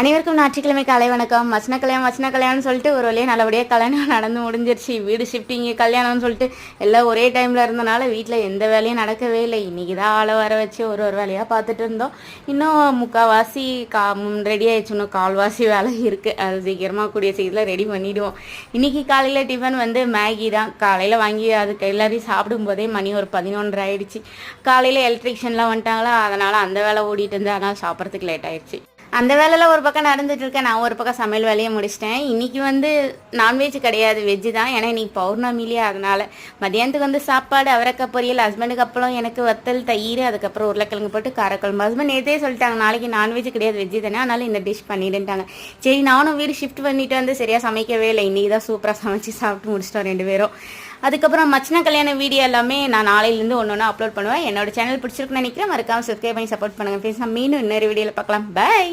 அனைவருக்கும் ஞாயிற்றுக்கிழமை காலை வணக்கம். மச்சன கல்யாணம்னு சொல்லிட்டு ஒரு வழியாக நல்லபடியாக கல்யாணம் நடந்து முடிஞ்சிருச்சு. வீடு ஷிஃப்டிங்கு கல்யாணம்னு சொல்லிட்டு எல்லாம் ஒரே டைமில் இருந்தனால வீட்டில் எந்த வேலையும் நடக்கவே இல்லை. இன்றைக்கி தான் ஆளை வர வச்சு ஒரு வேலையாக பார்த்துட்டு இருந்தோம். இன்னும் முக்கால்வாசி ரெடி ஆகிடுச்சு. இன்னும் கால்வாசி வேலை இருக்குது. அது சீக்கிரமாக கூடிய சீக்கிரத்தில் ரெடி பண்ணிவிடுவோம். இன்றைக்கி காலையில் டிஃபன் மேகி தான். காலையில் வாங்கி அதுக்கு எல்லாரையும் சாப்பிடும்போதே மணி ஒரு 11:30 ஆகிடுச்சு. காலையில் எலக்ட்ரிஷியன்லாம் வந்துட்டாங்களா, அதனால் அந்த வேலை ஓடிட்டு இருந்து அதனால் சாப்பிட்றதுக்கு லேட் ஆகிடுச்சு. அந்த வேலையில் ஒரு பக்கம் நடந்துட்டு இருக்கேன். நான் ஒரு பக்கம் சமையல் வேலையை முடிச்சிட்டேன். இன்றைக்கி நான்வெஜ் கிடையாது, வெஜ்ஜு தான். ஏன்னா இன்றைக்கி பௌர்ணமிலேயே, அதனால் மதியானத்துக்கு சாப்பாடு அவரைக்காய் பொரியல், ஹஸ்பண்டுக்கு அப்புறம் எனக்கு வத்தல் தயிர், அதுக்கப்புறம் உருளைக்கிழங்கு போட்டு காரக்குழம்பு. ஹஸ்பண்ட் நேற்றே சொல்லிட்டாங்க நாளைக்கு நான்வெஜ் கிடையாது, வெஜ்ஜு தானே, அதனால் இந்த டிஷ் பண்ணிடுன்ட்டாங்க. சரி, நானும் வீடு ஷிஃப்ட் பண்ணிட்டு சரியாக சமைக்கவே இல்லை. இன்றைக்கி தான் சூப்பராக சமைச்சு சாப்பிட்டு முடிச்சிட்டோம் 2 பேரும். அதுக்கப்புறம் மச்சன கல்யாண வீடியோ எல்லாமே நான் நாளையிலேருந்து ஒன்று அப்லோட் பண்ணுவேன். என்னோட சேனல் பிடிச்சிருக்குன்னு நினைக்கிறேன். மறக்காமல் சப்ஸ்கிரைப் பண்ணி சப்போர்ட் பண்ணுங்கள். ஃப்ரெண்ட்ஸ், மீண்டும் இன்னொரு வீடியோவில் பார்க்கலாம். பை.